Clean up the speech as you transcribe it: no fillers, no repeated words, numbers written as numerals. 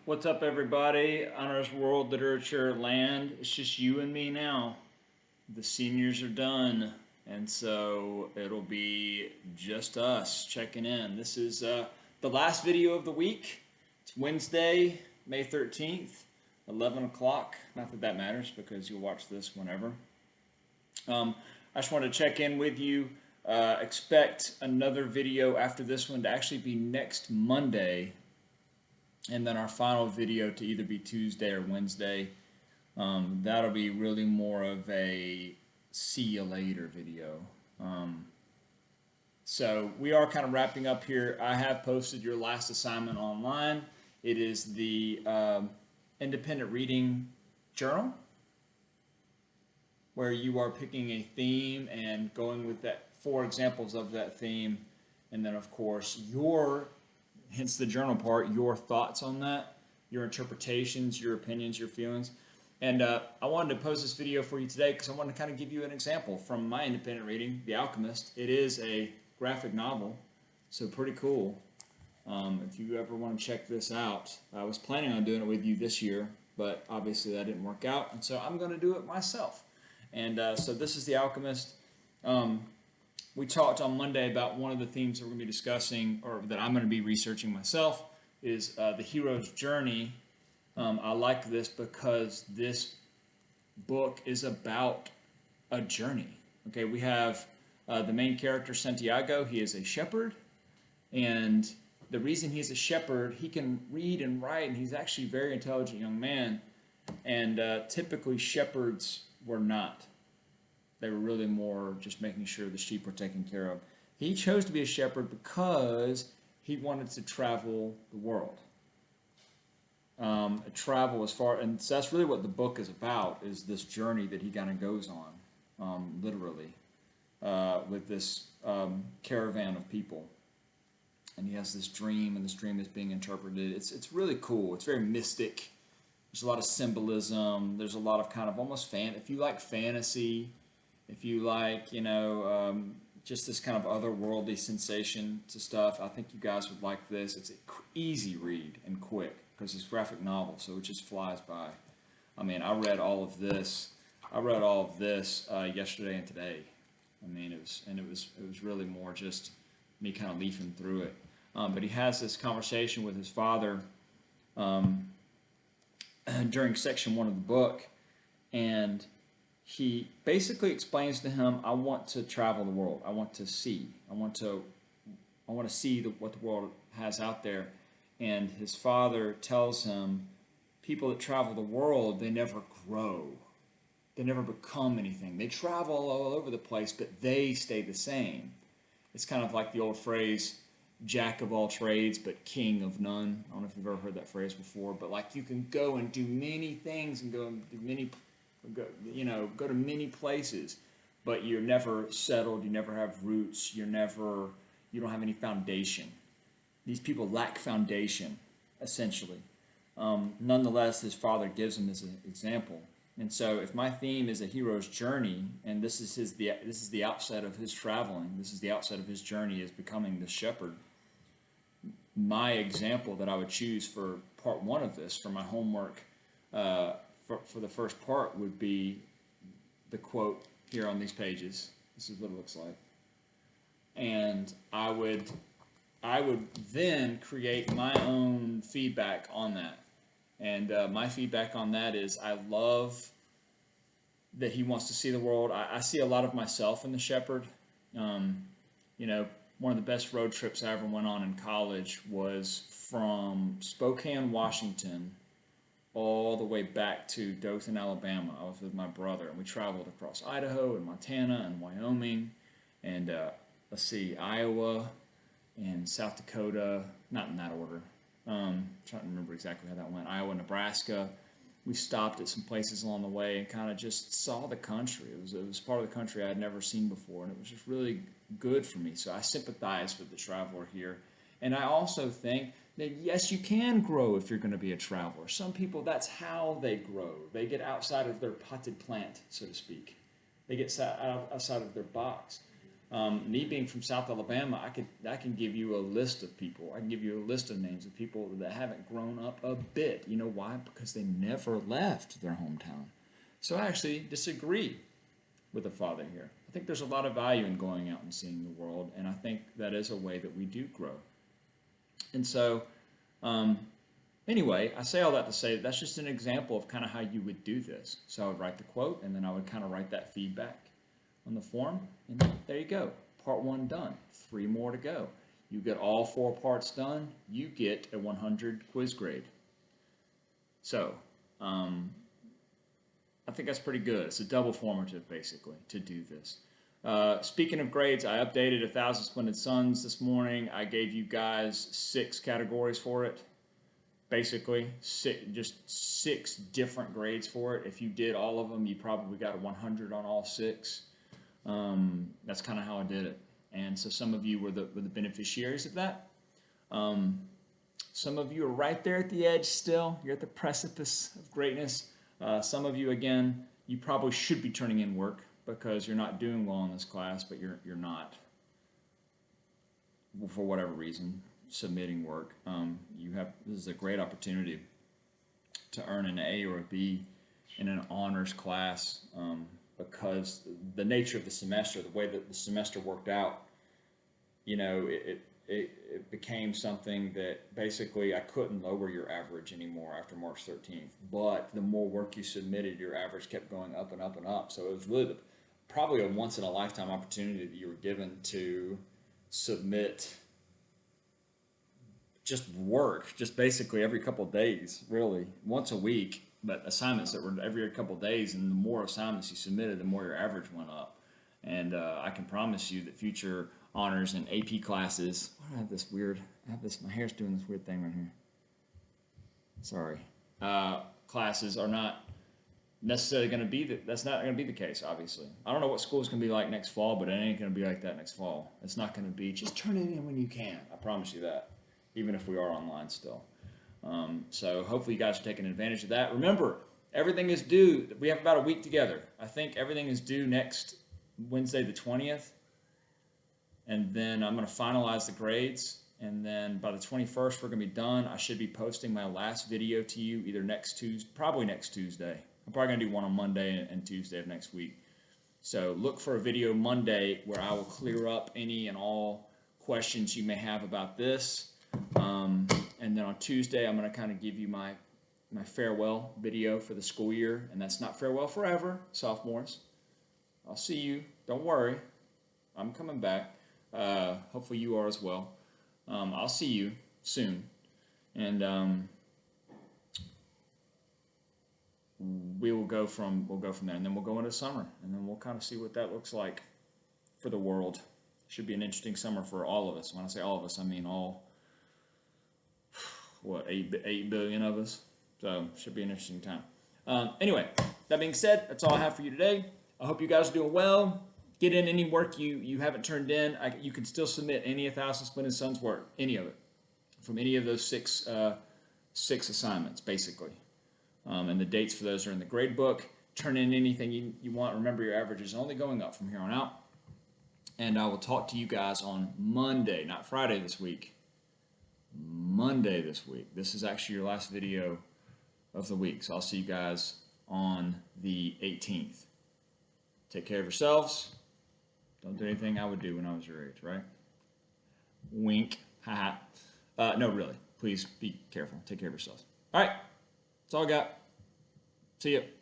What's up, everybody? Honors World Literature Land. It's just you and me now. The seniors are done, and so it'll be just us checking in. This is the last video of the week. It's Wednesday, May 13th, 11 o'clock. Not that that matters because you'll watch this whenever. I just wanted to check in with you. Expect another video after this one to actually be next Monday, and then our final video to either be Tuesday or Wednesday. That'll be really more of a see you later video. So we are kind of wrapping up here. I have posted your last assignment online. It is the independent reading journal, where you are picking a theme and going with that 4 examples of that theme, and then of course hence the journal part, your thoughts on that, your interpretations, your opinions, your feelings. And I wanted to post this video for you today because I wanted to kind of give you an example from my independent reading, The Alchemist. It is a graphic novel, so pretty cool. If you ever want to check this out, I was planning on doing it with you this year, but obviously that didn't work out, and so I'm going to do it myself. And so this is The Alchemist. We talked on Monday about one of the themes that we're going to be discussing, or that I'm going to be researching myself, is the hero's journey. I like this because this book is about a journey. Okay, we have the main character, Santiago. He is a shepherd, and the reason he's a shepherd, he can read and write, and he's actually a very intelligent young man, and typically shepherds were not. They were really more just making sure the sheep were taken care of. He chose to be a shepherd because he wanted to travel the world. Travel as far, and so that's really what the book is about, is this journey that he kind of goes on, literally, with this caravan of people. And he has this dream, and this dream is being interpreted. It's really cool. It's very mystic. There's a lot of symbolism. There's a lot of kind of almost if you like fantasy, if you like, just this kind of otherworldly sensation to stuff, I think you guys would like this. It's an easy read and quick because it's a graphic novel, so it just flies by. I mean, I read all of this. Yesterday and today. I mean, it was really more just me kind of leafing through it. But he has this conversation with his father during section 1 of the book, and he basically explains to him, I want to travel the world. I want to see. I want to see what the world has out there. And his father tells him, people that travel the world, they never grow. They never become anything. They travel all over the place, but they stay the same. It's kind of like the old phrase, jack of all trades, but king of none. I don't know if you've ever heard that phrase before, but like you can go and do many things and go to many places, but you're never settled. You never have roots. You don't have any foundation. These people lack foundation, essentially. Nonetheless, his father gives him as an example. And so, if my theme is a hero's journey, and this is the outset of his traveling, this is the outset of his journey is becoming the shepherd. My example that I would choose for part 1 of this, for my homework, for the first part, would be the quote here on these pages. This is what it looks like. And I would then create my own feedback on that. And my feedback on that is, I love that he wants to see the world. I see a lot of myself in the shepherd. One of the best road trips I ever went on in college was from Spokane, Washington, all the way back to Dothan, Alabama. I was with my brother, and we traveled across Idaho and Montana and Wyoming and Iowa and South Dakota, not in that order. Trying to remember exactly how that went. Iowa, Nebraska. We stopped at some places along the way and kind of just saw the country. It was part of the country I had never seen before, and it was just really good for me. So I sympathize with the traveler here. And I also think that, yes, you can grow if you're going to be a traveler. Some people, that's how they grow. They get outside of their potted plant, so to speak. They get outside of their box. Me being from South Alabama, I can give you a list of people. I can give you a list of names of people that haven't grown up a bit. You know why? Because they never left their hometown. So I actually disagree with the father here. I think there's a lot of value in going out and seeing the world, and I think that is a way that we do grow. And so, anyway, I say all that to say that's just an example of kind of how you would do this. So I would write the quote, and then I would kind of write that feedback on the form, and there you go. Part 1 done. 3 more to go. You get all 4 parts done, you get a 100 quiz grade. So, I think that's pretty good. It's a double formative, basically, to do this. Speaking of grades, I updated 1,000 Splendid Suns this morning. I gave you guys 6 categories for it. Basically, just 6 different grades for it. If you did all of them, you probably got a 100 on all 6. That's kind of how I did it. And so some of you were the beneficiaries of that. Some of you are right there at the edge still. You're at the precipice of greatness. Some of you, again, you probably should be turning in work because you're not doing well in this class, but you're not, for whatever reason, submitting work. This is a great opportunity to earn an A or a B in an honors class because the nature of the semester, the way that the semester worked out, you know, it became something that basically I couldn't lower your average anymore after March 13th. But the more work you submitted, your average kept going up and up and up. So it was really probably a once-in-a-lifetime opportunity that you were given to submit just work, just basically every couple of days, really, once a week, but assignments that were every couple of days. And the more assignments you submitted, the more your average went up. And I can promise you that future honors and AP classes. Why do I have this, my hair's doing this weird thing right here. Sorry. Classes are not necessarily going to be, that's not going to be the case, obviously. I don't know what school's going to be like next fall, but it ain't going to be like that next fall. It's not going to be, just turn it in when you can. I promise you that, even if we are online still. So hopefully you guys are taking advantage of that. Remember, everything is due. We have about a week together. I think everything is due next Wednesday the 20th. And then I'm going to finalize the grades. And then by the 21st, we're going to be done. I should be posting my last video to you either next Tuesday, probably next Tuesday. I'm probably going to do one on Monday and Tuesday of next week. So look for a video Monday where I will clear up any and all questions you may have about this. And then on Tuesday, I'm going to kind of give you my farewell video for the school year. And that's not farewell forever, sophomores. I'll see you. Don't worry. I'm coming back. Hopefully you are as well. I'll see you soon. And we'll go from there. And then we'll go into summer. And then we'll kind of see what that looks like for the world. Should be an interesting summer for all of us. When I say all of us, I mean all, 8 billion of us. So should be an interesting time. Anyway, that being said, that's all I have for you today. I hope you guys are doing well. Get in any work you haven't turned in. You can still submit any 1,000 Splendid Suns work, any of it, from any of those six assignments, basically. And the dates for those are in the grade book. Turn in anything you want. Remember, your average is only going up from here on out. And I will talk to you guys on Monday, not Friday this week. Monday this week. This is actually your last video of the week. So I'll see you guys on the 18th. Take care of yourselves. Don't do anything I would do when I was your age, right? Wink. Haha. No, really. Please be careful. Take care of yourselves. All right. That's all I got. See ya.